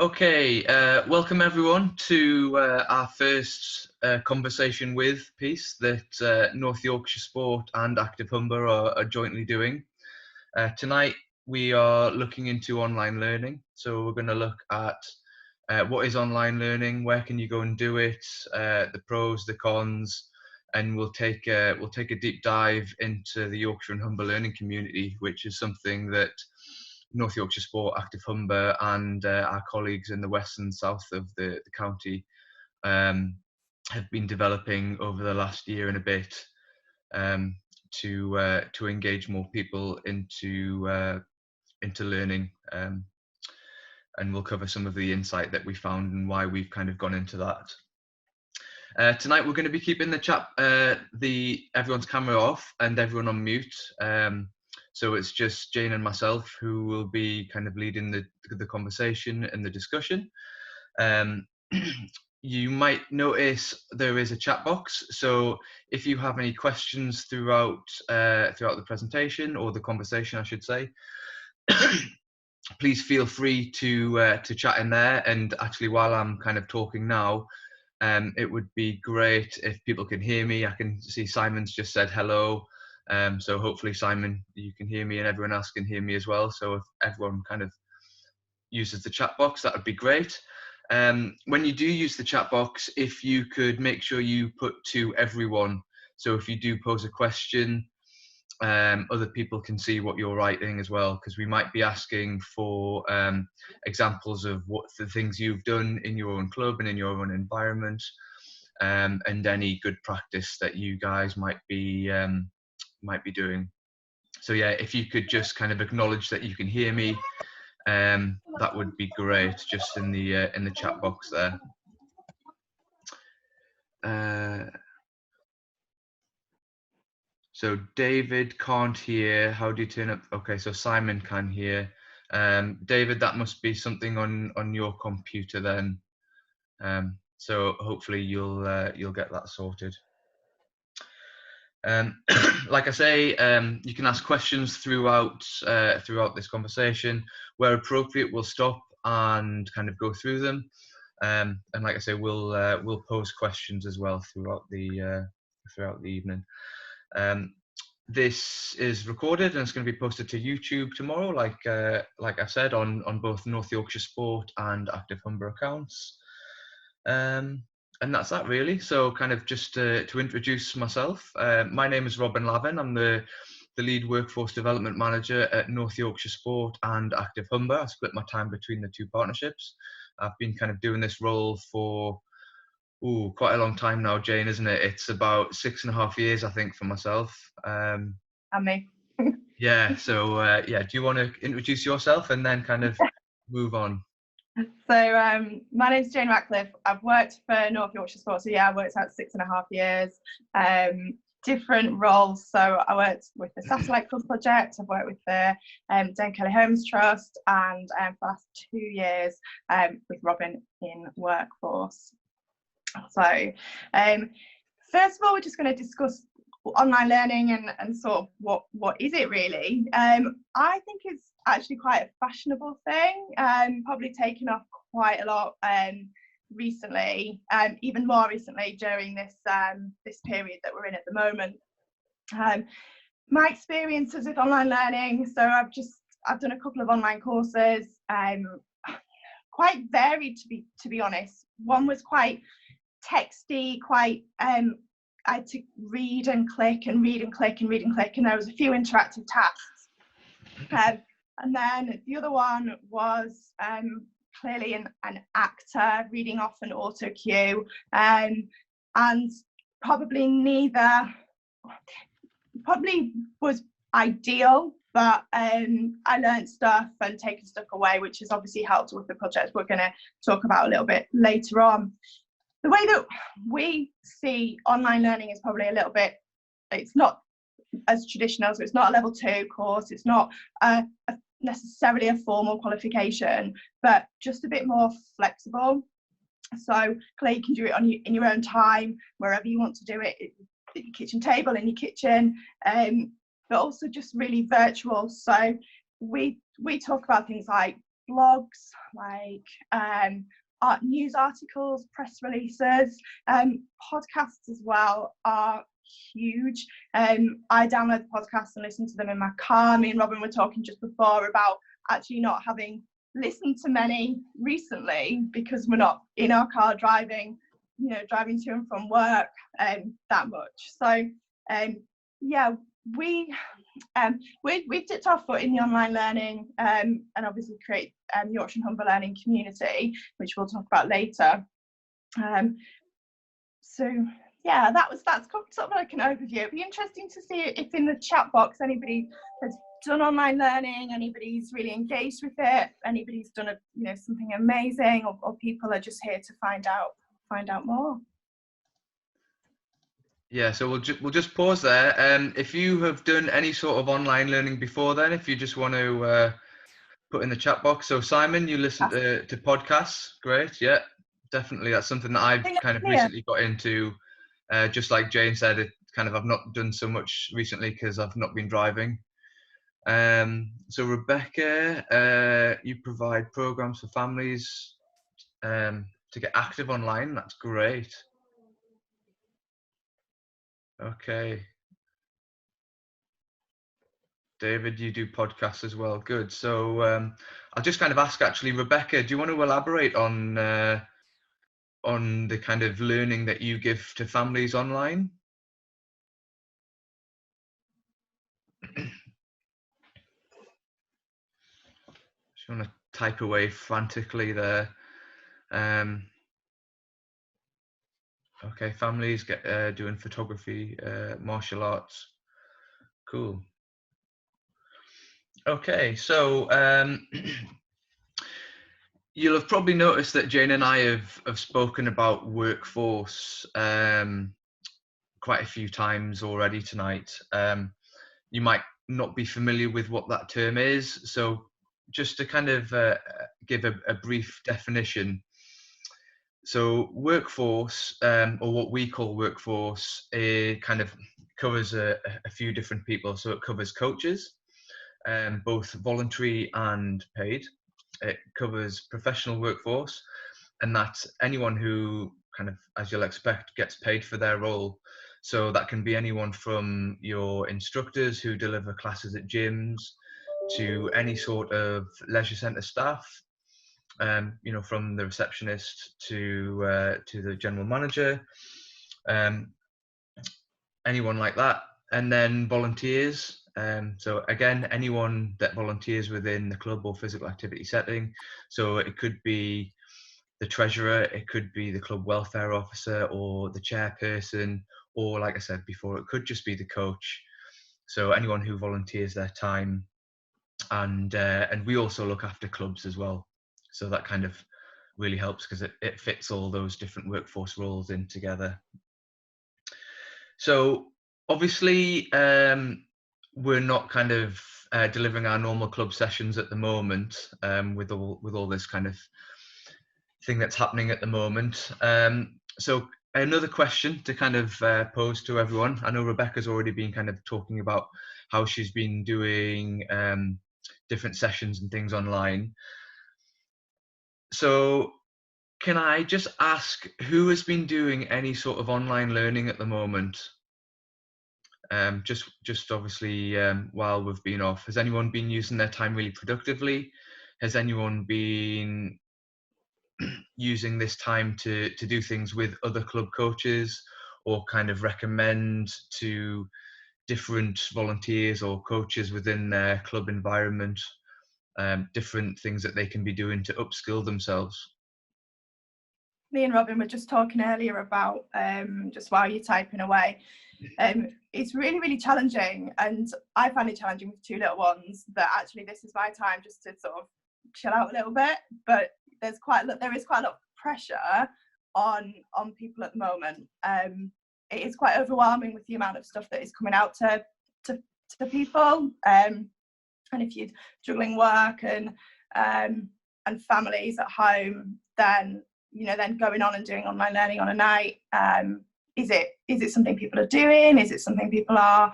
Okay, welcome everyone to our first conversation with piece that North Yorkshire Sport and Active Humber are jointly doing. Tonight we are looking into online learning, so we're going to look at what is online learning, where can you go and do it, the pros, the cons, and we'll take a deep dive into the Yorkshire and Humber learning community, which is something that North Yorkshire Sport, Active Humber, and our colleagues in the west and south of the county have been developing over the last year and a bit to engage more people into learning. And we'll cover some of the insight that we found and why we've kind of gone into that. Tonight we're going to be keeping the chat, everyone's camera off and everyone on mute. So it's just Jane and myself who will be kind of leading the conversation and the discussion. You might notice there is a chat box. So if you have any questions throughout the presentation or the conversation, I should say, please feel free to chat in there. And actually, while I'm kind of talking now, it would be great if people can hear me. I can see Simon's just said hello. So hopefully, Simon, you can hear me and everyone else can hear me as well. So if everyone kind of uses the chat box, that would be great. When you do use the chat box, if you could make sure you put to everyone. So if you do pose a question, other people can see what you're writing as well, because we might be asking for examples of what the things you've done in your own club and in your own environment, and any good practice that you guys might be doing. So yeah, if you could just kind of acknowledge that you can hear me, that would be great, just in the chat box there. So David can't hear. How do you turn up? Okay, so Simon can hear. David, that must be something on your computer then. So hopefully you'll get that sorted. Like I say, you can ask questions throughout this conversation. Where appropriate, we'll stop and kind of go through them. And like I say, we'll pose questions as well throughout the evening. This is recorded and it's going to be posted to YouTube tomorrow, like I said, on both North Yorkshire Sport and Active Humber accounts. And that's that really. So kind of just to introduce myself, my name is Robin Lavin. I'm the lead workforce development manager at North Yorkshire Sport and Active Humber. I split my time between the two partnerships. I've been kind of doing this role for quite a long time now, Jane, isn't it? It's about 6.5 years, I think, for myself. And me. Yeah. So yeah, do you want to introduce yourself and then kind of move on? So my name's Jane Ratcliffe. I've worked for North Yorkshire Sport. So yeah, I worked out 6.5 years. Different roles. So I worked with the Satellite Club project. I've worked with the Dame Kelly Homes Trust, and for the last 2 years with Robin in workforce. So first of all, we're just going to discuss online learning and sort of what is it really. I think it's actually quite a fashionable thing, probably taken off quite a lot recently, even more recently during this period that we're in at the moment. My experiences with online learning, so I've done a couple of online courses, quite varied to be honest. One was quite texty, quite I had to read and click and read and click and read and click, and there was a few interactive tasks. And then the other one was clearly an actor reading off an auto cue, and probably was ideal, but I learned stuff and taken stuff away, which has obviously helped with the project we're going to talk about a little bit later on. The way that we see online learning is probably a little bit, it's not as traditional, so it's not a level 2 course, it's not necessarily a formal qualification, but just a bit more flexible. So clearly you can do it in your own time, wherever you want to do it, at your kitchen table, in your kitchen, but also just really virtual. So we talk about things like blogs, like news articles, press releases, podcasts as well are huge. I download podcasts and listen to them in my car. Me and Robin were talking just before about actually not having listened to many recently because we're not in our car driving to and from work that much. So yeah, we've dipped our foot in the online learning and obviously create Yorkshire and Humber learning community, which we'll talk about later. So yeah, that's sort of like an overview. It'd be interesting to see if in the chat box anybody has done online learning, anybody's really engaged with it, anybody's done something amazing, or people are just here to find out more. Yeah, so we'll just pause there. If you have done any sort of online learning before then, if you just want to put in the chat box. So Simon, you listen to podcasts, great, yeah, definitely. That's something that I've kind of recently got into. Just like Jane said, I've not done so much recently because I've not been driving. So Rebecca, you provide programs for families to get active online. That's great. Okay. David, you do podcasts as well. Good. So I'll just kind of ask, actually, Rebecca, do you want to elaborate on the kind of learning that you give to families online? Just want to type away frantically there. Okay, families get doing photography, martial arts. Cool. Okay, so you'll have probably noticed that Jane and I have spoken about workforce quite a few times already tonight. You might not be familiar with what that term is, so just to kind of give a brief definition. So workforce, or what we call workforce, it kind of covers a few different people. So it covers coaches, both voluntary and paid. It covers professional workforce, and that's anyone who kind of, as you'll expect, gets paid for their role. So that can be anyone from your instructors who deliver classes at gyms to any sort of leisure centre staff, from the receptionist to the general manager, anyone like that. And then volunteers. So again, anyone that volunteers within the club or physical activity setting. So it could be the treasurer, it could be the club welfare officer or the chairperson, or like I said before, it could just be the coach. So anyone who volunteers their time, and we also look after clubs as well. So that kind of really helps because it fits all those different workforce roles in together. So obviously, we're not kind of delivering our normal club sessions at the moment with all this kind of thing that's happening at the moment. So another question to kind of pose to everyone. I know Rebecca's already been kind of talking about how she's been doing different sessions and things online. So can I just ask, who has been doing any sort of online learning at the moment? Just obviously while we've been off, has anyone been using their time really productively? Has anyone been using this time to do things with other club coaches, or kind of recommend to different volunteers or coaches within their club environment different things that they can be doing to upskill themselves? Me and Robin were just talking earlier about just while you're typing away, it's really, really challenging, and I find it challenging with two little ones, that actually this is my time just to sort of chill out a little bit. But there is quite a lot of pressure on people at the moment. It is quite overwhelming with the amount of stuff that is coming out to people, and if you're juggling work and families at home, then going on and doing online learning on a night, is it something people are doing? Is it something people are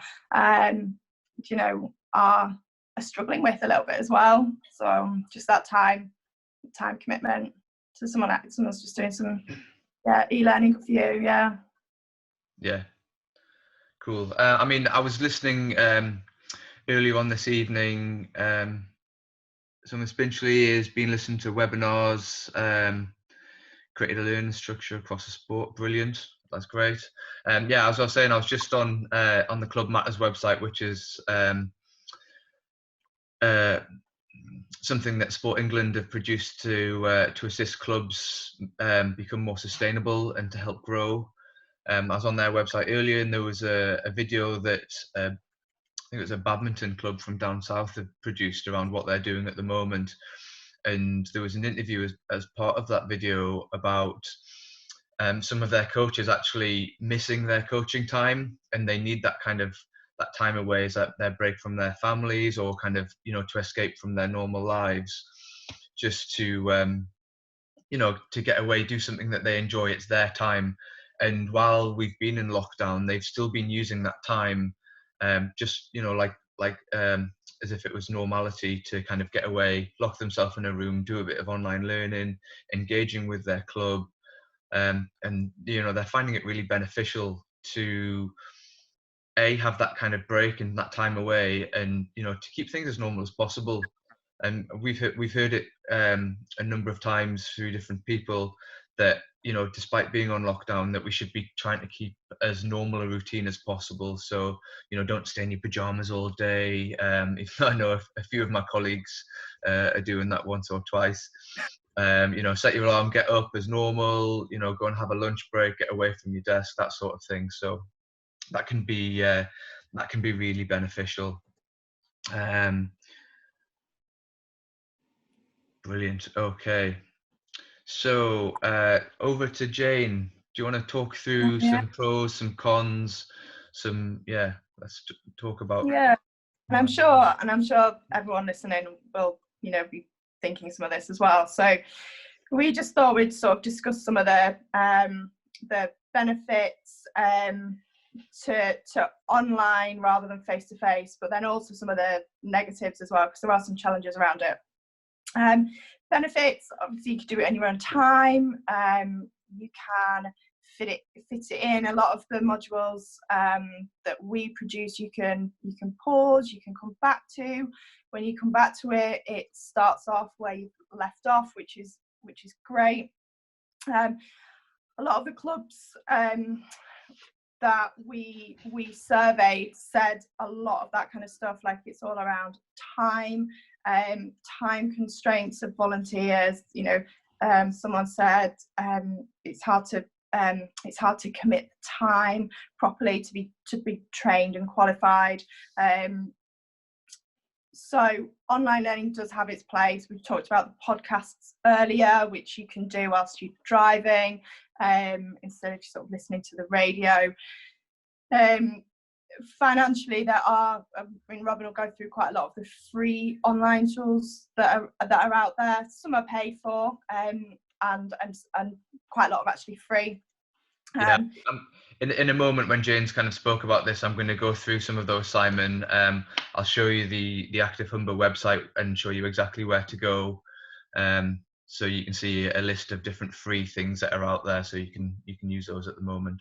are struggling with a little bit as well. So just that time commitment to someone's just doing some e-learning for you. Yeah, cool. I mean, I was listening earlier on this evening. Some especially has been listening to webinars, created a learning structure across the sport. Brilliant. That's great. Yeah, as I was saying, I was just on the Club Matters website, which is something that Sport England have produced to assist clubs become more sustainable and to help grow. I was on their website earlier, and there was a video that I think it was a badminton club from down south have produced around what they're doing at the moment. And there was an interview as part of that video about some of their coaches actually missing their coaching time, and they need that kind of that time away, is that their break from their families, or kind of, you know, to escape from their normal lives, just to you know, to get away, do something that they enjoy. It's their time. And while we've been in lockdown, they've still been using that time, just, you know, like as if it was normality, to kind of get away, lock themselves in a room, do a bit of online learning, engaging with their club. And, you know, they're finding it really beneficial to have that kind of break and that time away, and, you know, to keep things as normal as possible. And we've heard it a number of times through different people that, you know, despite being on lockdown, that we should be trying to keep as normal a routine as possible. So, you know, don't stay in your pajamas all day. If I know a few of my colleagues are doing that once or twice. You know, set your alarm, get up as normal. You know, go and have a lunch break, get away from your desk, that sort of thing. So that can be really beneficial. Brilliant. Okay. So over to Jane. Do you want to talk through some pros, some cons, some, let's talk about. Yeah. And I'm sure everyone listening will, you know, be thinking some of this as well. So we just thought we'd sort of discuss some of the benefits to online rather than face to face, but then also some of the negatives as well, because there are some challenges around it. Benefits, obviously you can do it in your own time. You can fit it in. A lot of the modules that we produce, you can pause, you can come back to. When you come back to it, it starts off where you've left off, which is great. A lot of the clubs that we surveyed said a lot of that kind of stuff, like it's all around time constraints of volunteers. You know, someone said it's hard to commit time properly to be trained and qualified. So online learning does have its place. We've talked about the podcasts earlier, which you can do whilst you're driving, instead of just sort of listening to the radio. Financially, there are, I mean, Robin will go through quite a lot of the free online tools that are out there. Some are paid for, and quite a lot of actually free. In a moment, when Jane's kind of spoke about this, I'm going to go through some of those, Simon. I'll show you the Active Humber website and show you exactly where to go, so you can see a list of different free things that are out there, so you can use those at the moment.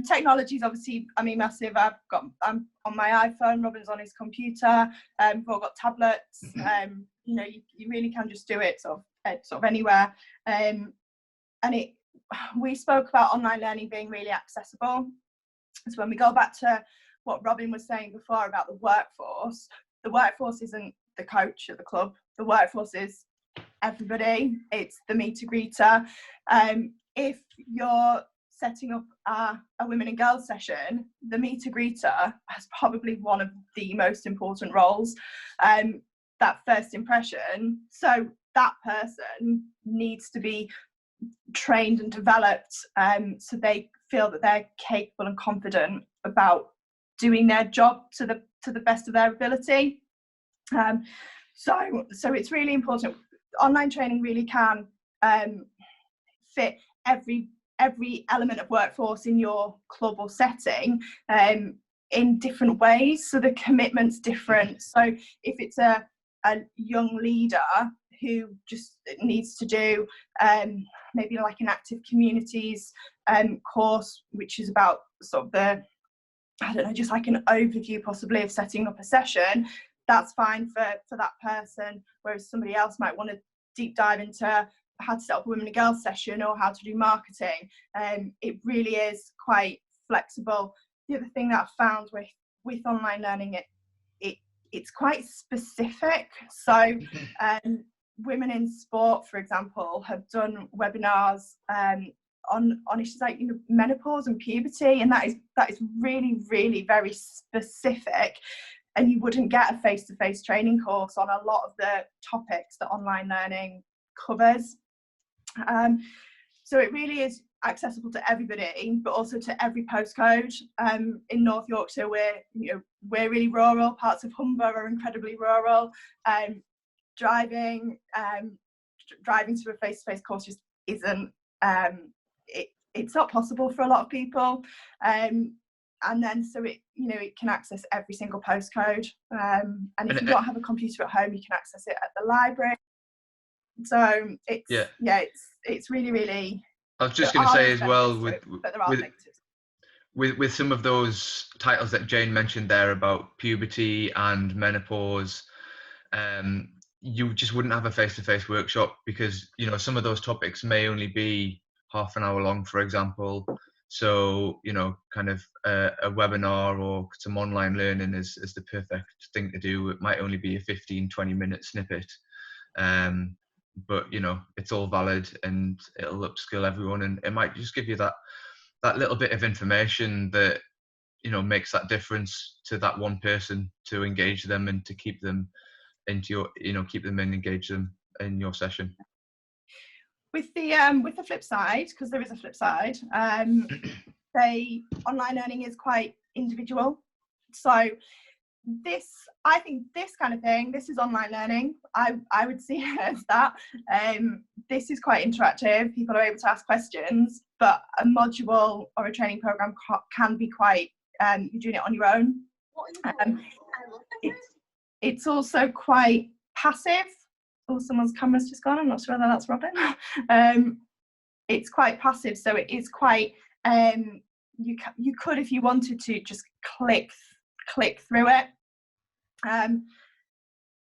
Technology is obviously, I mean, massive. I'm on my iPhone, Robin's on his computer. We've all got tablets. You know, you really can just do it sort of anywhere. And we spoke about online learning being really accessible. So when we go back to what Robin was saying before about the workforce isn't the coach at the club. The workforce is everybody. It's the meter greeter. If you're setting up a women and girls session, the meter greeter has probably one of the most important roles, that first impression. So that person needs to be trained and developed, so they feel that they're capable and confident about doing their job to the best of their ability. So it's really important. Online training really can fit every element of workforce in your club or setting. in different ways, so the commitment's different. So if it's a young leader who just needs to do maybe like an active communities course, which is about sort of the, I don't know, just like an overview possibly of setting up a session, that's fine for that person. Whereas somebody else might want to deep dive into how to set up a women and girls session or how to do marketing. It really is quite flexible. The other thing that I found with online learning, it's quite specific. So women in sport, for example, have done webinars on issues like, you know, menopause and puberty, and that is really, really very specific, and you wouldn't get a face-to-face training course on a lot of the topics that online learning covers. So it really is accessible to everybody, but also to every postcode. In North Yorkshire, we're really rural. Parts of Humber are incredibly rural. Driving to a face-to-face course just isn't. It's not possible for a lot of people. And then so it can access every single postcode. And if you don't have a computer at home, you can access it at the library. So it's really, really. I was just going to say as well, but there are negatives. With some of those titles that Jane mentioned there about puberty and menopause, you just wouldn't have a face-to-face workshop because, you know, some of those topics may only be half an hour long, for example. So, you know, kind of a webinar or some online learning is the perfect thing to do. It might only be a 15-20 minute snippet. But, you know, it's all valid and it'll upskill everyone, and it might just give you that little bit of information that, you know, makes that difference to that one person, to engage them and to keep them into your, you know, keep them and engage them in your session. With the flip side, because there is a flip side, online learning is quite individual. So I think this kind of thing, this is online learning. I would see it as that. This is quite interactive. People are able to ask questions, but a module or a training program can be quite, you're doing it on your own. It's also quite passive. Oh, someone's camera's just gone. I'm not sure whether that's Robin. It's quite passive, so it is quite. You could, if you wanted to, just click through it.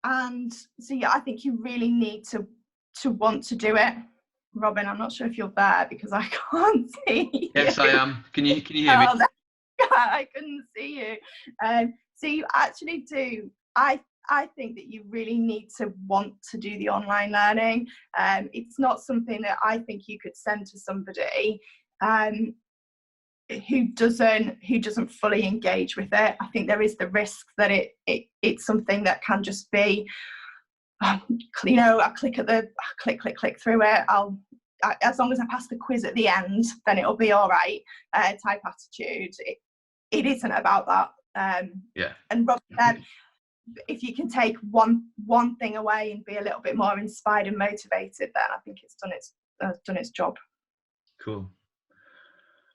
And so yeah, I think you really need to want to do it. Robin, I'm not sure if you're there because I can't see you. Yes, I am. Can you hear me? I couldn't see you. So you actually do. I think that you really need to want to do the online learning. It's not something that I think you could send to somebody who doesn't fully engage with it. I think there is the risk that it's something that can just be, you know, I click through it. As long as I pass the quiz at the end, then it'll be all right. Type attitude. It isn't about that. And Rob said, if you can take one thing away and be a little bit more inspired and motivated, then I think it's done its job. Cool.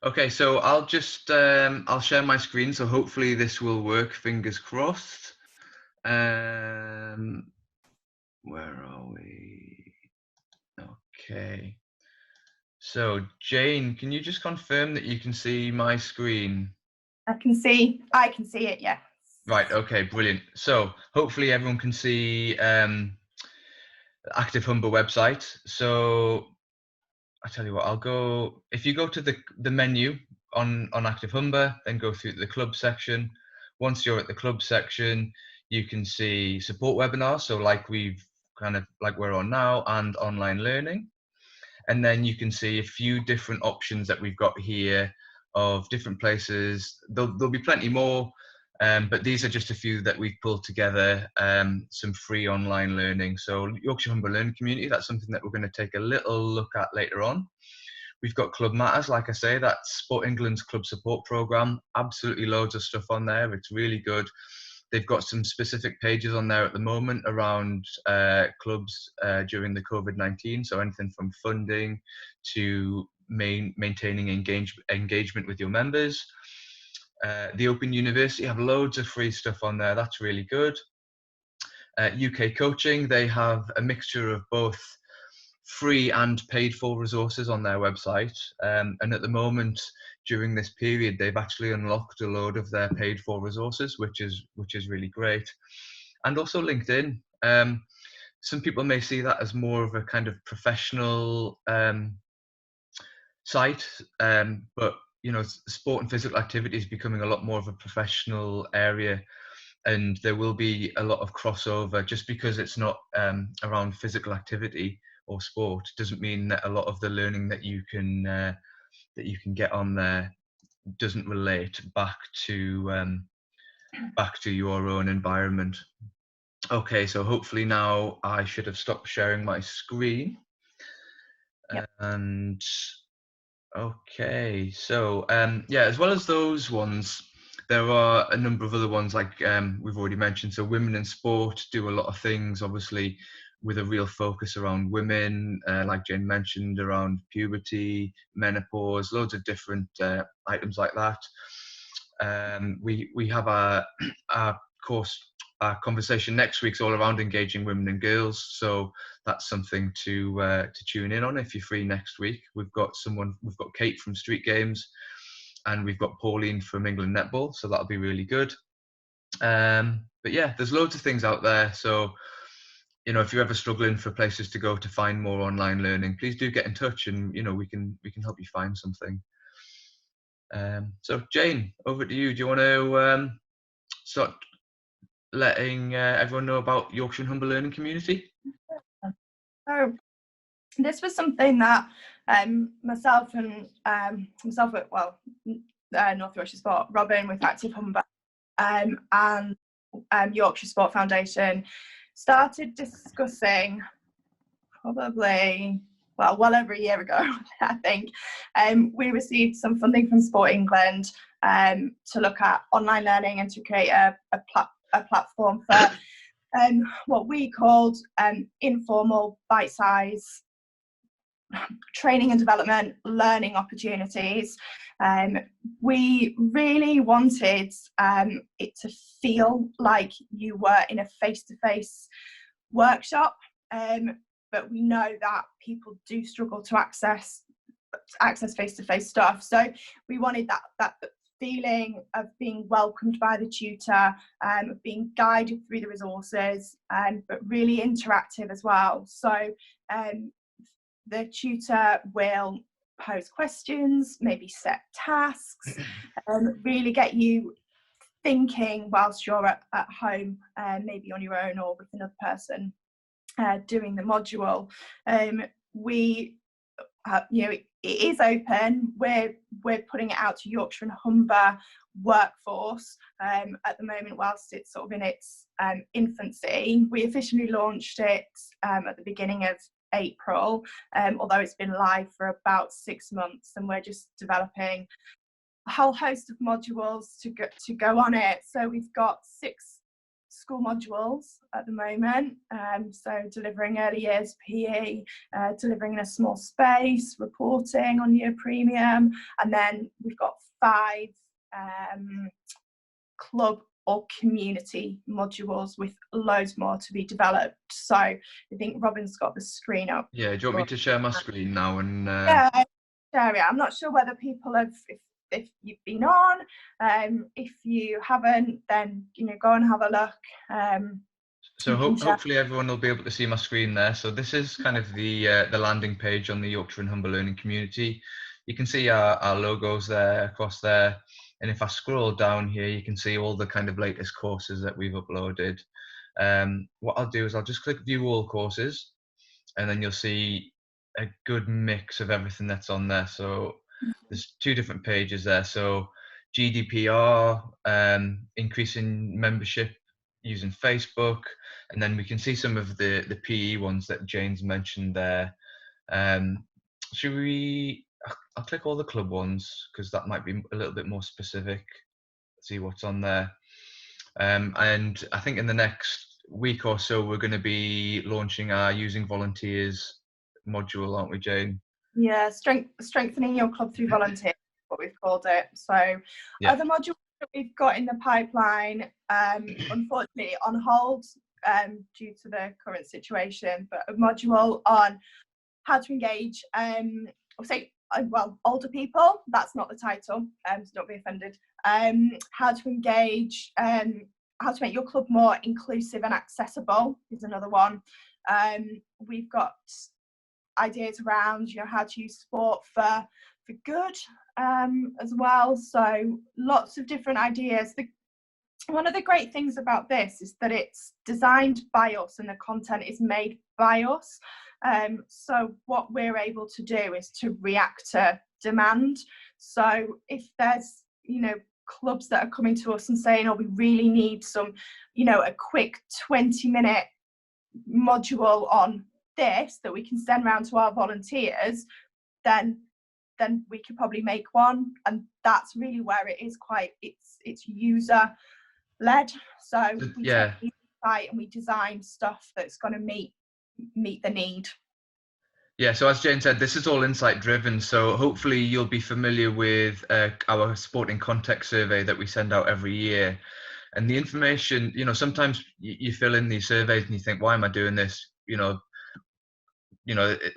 Okay, so I'll just I'll share my screen, so hopefully this will work, fingers crossed. Where are we? Okay, so Jane, can you just confirm that you can see my screen? I can see it, yeah. Right, okay, brilliant. So hopefully everyone can see the Active Humber website. So I tell you what, if you go to the menu on Active Humber, then go through the club section. Once you're at the club section, you can see support webinars, so like we're on now, and online learning. And then you can see a few different options that we've got here of different places. There'll be plenty more, but these are just a few that we've pulled together, some free online learning. So Yorkshire Humber Learning Community, that's something that we're going to take a little look at later on. We've got Club Matters, like I say, that's Sport England's club support programme. Absolutely loads of stuff on there. It's really good. They've got some specific pages on there at the moment around clubs during the COVID-19. So anything from funding to maintaining engagement with your members. The Open University have loads of free stuff on there. That's really good. UK Coaching, they have a mixture of both free and paid for resources on their website. And at the moment, during this period, they've actually unlocked a load of their paid for resources, which is really great. And also LinkedIn. Some people may see that as more of a kind of professional site, but sport and physical activity is becoming a lot more of a professional area, and there will be a lot of crossover. Just because it's not around physical activity or sport doesn't mean that a lot of the learning that you can get on there doesn't relate back to your own environment. Okay, so hopefully now I should have stopped sharing my screen. Yep. And okay, so yeah, as well as those ones, there are a number of other ones like we've already mentioned. So Women in Sport do a lot of things, obviously, with a real focus around women, like Jane mentioned, around puberty, menopause, loads of different items like that. We have our course, our conversation next week's all around engaging women and girls. So that's something to tune in on if you're free next week. We've got Kate from Street Games, and we've got Pauline from England Netball. So that'll be really good. But yeah, there's loads of things out there. So if you're ever struggling for places to go to find more online learning, please do get in touch, and we can help you find something. So Jane, over to you. Do you want to start letting everyone know about Yorkshire and Humber Learning Community? So this was something that myself at North Yorkshire Sport, Robin with Active Humber, and Yorkshire Sport Foundation started discussing probably well over a year ago, I think. We received some funding from Sport England to look at online learning and to create a platform for what we called informal bite-size training and development learning opportunities. We really wanted it to feel like you were in a face-to-face workshop, but we know that people do struggle to access face-to-face stuff. So we wanted that feeling of being welcomed by the tutor, of being guided through the resources, but really interactive as well. So the tutor will pose questions, maybe set tasks, really get you thinking whilst you're at home, maybe on your own or with another person doing the module. It is open. We're putting it out to Yorkshire and Humber workforce at the moment, whilst it's sort of in its infancy. We officially launched it at the beginning of April, although it's been live for about 6 months, and we're just developing a whole host of modules to go on it. So we've got 6 school modules at the moment, so delivering early years PE, delivering in a small space, reporting on year premium, and then we've got 5 club or community modules with loads more to be developed. So I think Robin's got the screen up. Yeah, do you want me to share my screen now? And yeah, share it. I'm not sure whether people have, if you've been on, if you haven't, then go and have a look. So hopefully everyone will be able to see my screen there. So this is kind of the landing page on the Yorkshire and Humber Learning Community. You can see our logos there across there, and if I scroll down here, you can see all the kind of latest courses that we've uploaded. What I'll do is I'll just click view all courses, and then you'll see a good mix of everything that's on there. So there's 2 different pages there. So GDPR, increasing membership using Facebook, and then we can see some of the PE ones that Jane's mentioned there. Should we? I'll click all the club ones because that might be a little bit more specific. See what's on there. And I think in the next week or so we're going to be launching our using volunteers module, aren't we, Jane? Yeah, strengthening your club through volunteers, what we've called it. So yeah. Other modules that we've got in the pipeline, unfortunately on hold due to the current situation, but a module on how to engage, older people. That's not the title, so don't be offended. How to engage, how to make your club more inclusive and accessible is another one. We've got ideas around, how to use sport for good as well. So lots of different ideas. One of the great things about this is that it's designed by us and the content is made by us. So what we're able to do is to react to demand. So if there's, clubs that are coming to us and saying, oh, we really need some, a quick 20-minute module on this that we can send around to our volunteers, then we could probably make one. And that's really where it is it's user led. So we take the site and we design stuff that's going to meet the need. Yeah, so as Jane said, this is all insight driven. So hopefully you'll be familiar with our sporting context survey that we send out every year. And the information, sometimes you fill in these surveys and you think, why am I doing this?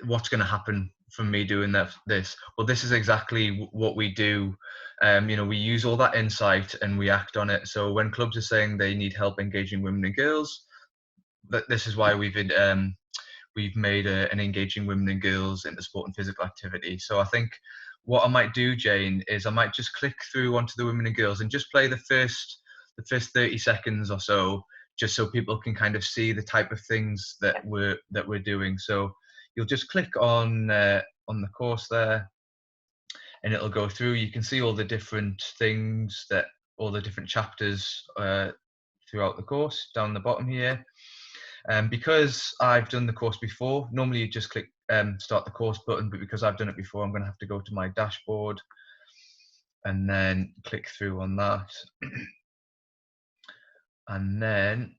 What's going to happen from me doing this? Well, this is exactly what we do. We use all that insight and we act on it. So when clubs are saying they need help engaging women and girls, this is why we've made an engaging women and girls into sport and physical activity. So I think what I might do, Jane, is I might just click through onto the women and girls and just play the first 30 seconds or so, just so people can kind of see the type of things that we're doing. So you'll just click on the course there, and it'll go through. You can see all the different things, all the different chapters throughout the course down the bottom here. Because I've done the course before, normally you just click start the course button, but because I've done it before, I'm going to have to go to my dashboard and then click through on that. And then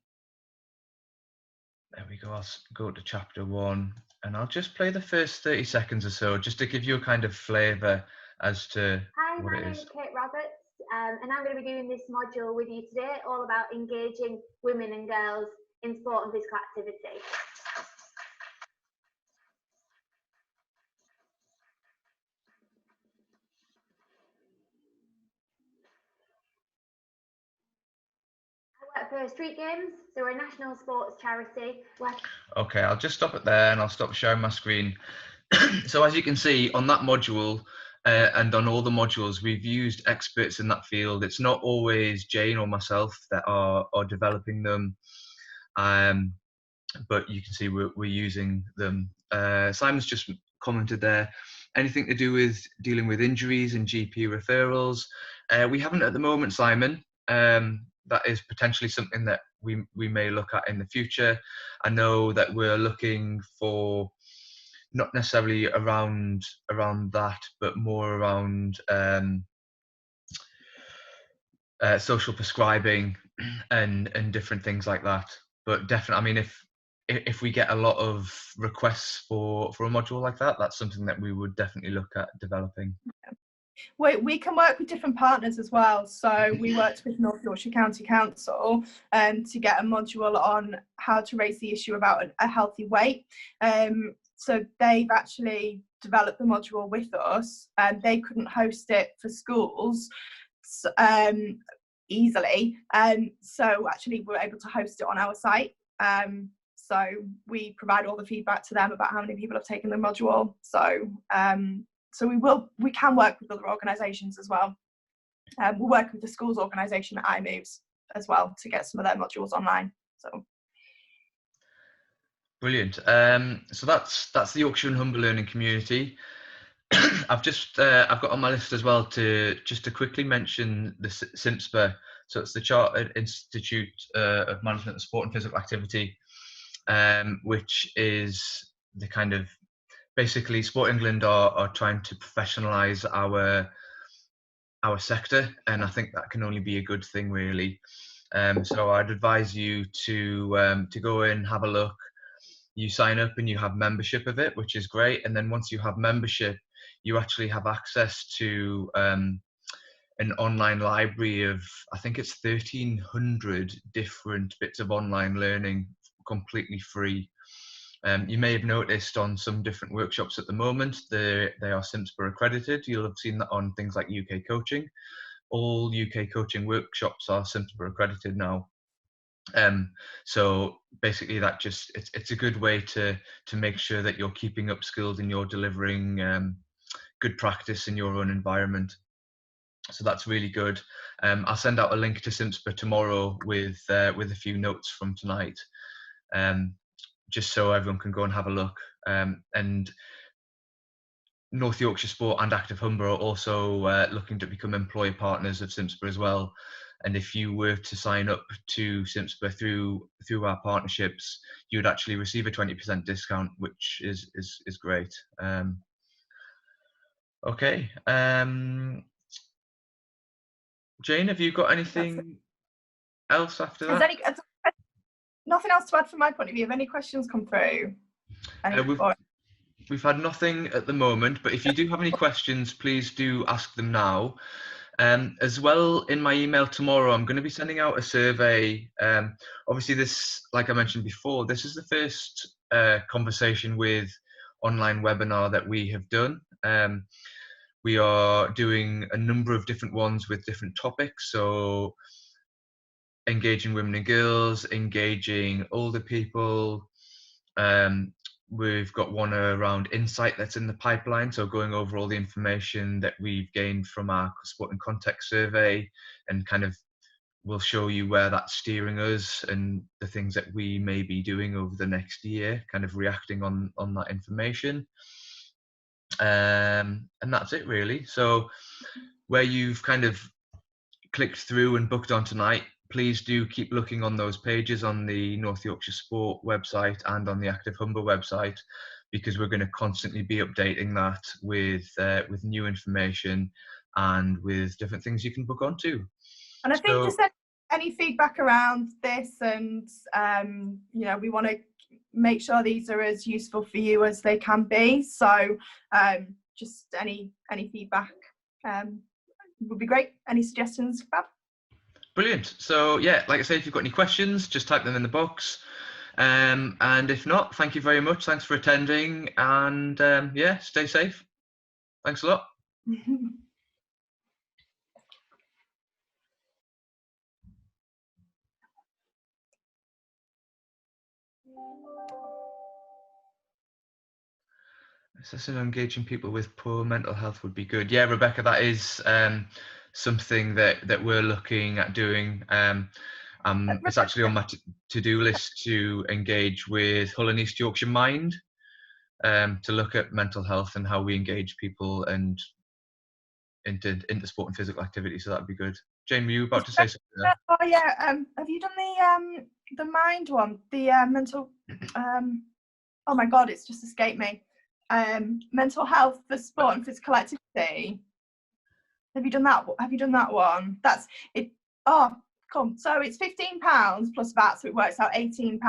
there we go, I'll go to chapter 1 and I'll just play the first 30 seconds or so just to give you a kind of flavour as to what it is. Hi, my name is Kate Roberts and I'm going to be doing this module with you today, all about engaging women and girls in sport and physical activity. I work for Street Games, so we're a national sports charity. Okay, I'll just stop it there and I'll stop sharing my screen. So as you can see on that module and on all the modules, we've used experts in that field. It's not always Jane or myself that are developing them, but you can see we're using them. Simon's just commented there, anything to do with dealing with injuries and GP referrals. We haven't at the moment, Simon. That is potentially something that we may look at in the future. I know that we're looking for not necessarily around that, but more around social prescribing and different things like that. But definitely, I mean, if we get a lot of requests for a module like that, that's something that we would definitely look at developing. We can work with different partners as well. So we worked with North Yorkshire County Council to get a module on how to raise the issue about a healthy weight. So they've actually developed the module with us, and they couldn't host it for schools easily. So actually we're able to host it on our site. So we provide all the feedback to them about how many people have taken the module. So we can work with other organisations as well. We'll work with the schools organisation at iMoves as well to get some of their modules online. So brilliant. So that's the Yorkshire and Humber learning community. I've got on my list as well to quickly mention the SIMSPA. So it's the Chartered Institute of Management of Sport and Physical Activity, which is the kind of, basically Sport England are trying to professionalise our sector, and I think that can only be a good thing, really. So I'd advise you to go in, have a look. You sign up and you have membership of it, which is great. And then once you have membership, you actually have access to an online library of, I think it's 1,300 different bits of online learning, completely free. You may have noticed on some different workshops at the moment, they are CIMSPA accredited. You'll have seen that on things like UK Coaching. All UK coaching workshops are CIMSPA accredited now. So basically that just, it's a good way to make sure that you're keeping upskilled and you're delivering good practice in your own environment. So that's really good. I'll send out a link to CIMSPA tomorrow with a few notes from tonight, just so everyone can go and have a look. And North Yorkshire Sport and Active Humber are also looking to become employer partners of CIMSPA as well. And if you were to sign up to CIMSPA through our partnerships, you would actually receive a 20% discount, which is great. Okay. Jane, have you got anything else after that? Nothing else to add from my point of view. Have any questions come through? We've had nothing at the moment, but if you do have any questions, please do ask them now. As well, in my email tomorrow, I'm going to be sending out a survey. Obviously, this, like I mentioned before, this is the first conversation with online webinar that we have done. We are doing a number of different ones with different topics. So engaging women and girls, engaging older people. We've got one around insight that's in the pipeline. So going over all the information that we've gained from our sport and context survey, and kind of we'll show you where that's steering us and the things that we may be doing over the next year, kind of reacting on that information. And that's it really. So where you've kind of clicked through and booked on tonight, please do keep looking on those pages on the North Yorkshire Sport website and on the Active Humber website, because we're going to constantly be updating that with new information and with different things you can book onto. And I think just any feedback around this, and you know, we want to make sure these are as useful for you as they can be. So just any feedback would be great. Any suggestions, Fab? Brilliant. So yeah, like I say, if you've got any questions, just type them in the box. And if not, thank you very much. Thanks for attending, and yeah, stay safe. Thanks a lot. Assessing and engaging people with poor mental health would be good. Yeah, Rebecca, that is something that we're looking at doing. It's actually on my to-do list to engage with Hull and East Yorkshire Mind, to look at mental health and how we engage people and into sport and physical activity. So that'd be good. Jane, were you about to say something there? Oh yeah. Have you done the mind one? The mental. Oh my God, it's just escaped me. Mental health for sport and physical activity. Have you done that? Have you done that one? That's it. Oh, come. So it's £15 plus VAT, so it works out £18.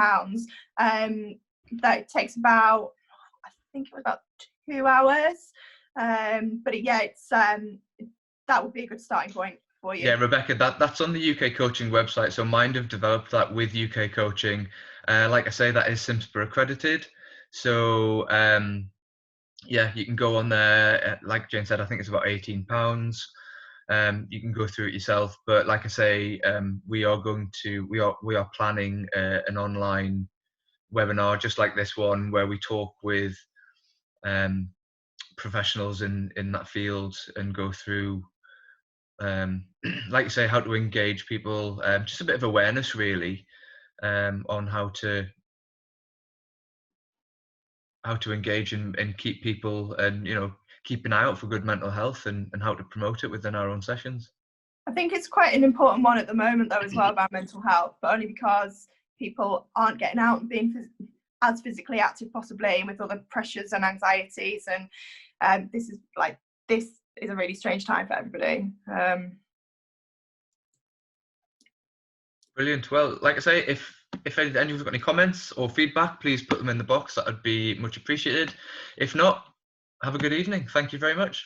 That takes about, I think it was about 2 hours. But yeah, it's that would be a good starting point for you. Yeah, Rebecca, that's on the UK Coaching website. So Mind have developed that with UK Coaching. Like I say, that is CIMSPA accredited. So yeah, you can go on there. Like Jane said, I think it's about £18. You can go through it yourself. But like I say, we are planning an online webinar just like this one, where we talk with professionals in that field and go through, like you say, how to engage people. Just a bit of awareness, really, on how to engage and keep people, and you know, keep an eye out for good mental health, and how to promote it within our own sessions. I think it's quite an important one at the moment though as well, about mental health, but only because people aren't getting out and being as physically active possibly, with all the pressures and anxieties, and this is a really strange time for everybody. Brilliant. Well, like I say, if anyone's got any comments or feedback, please put them in the box. That would be much appreciated. If not, have a good evening. Thank you very much.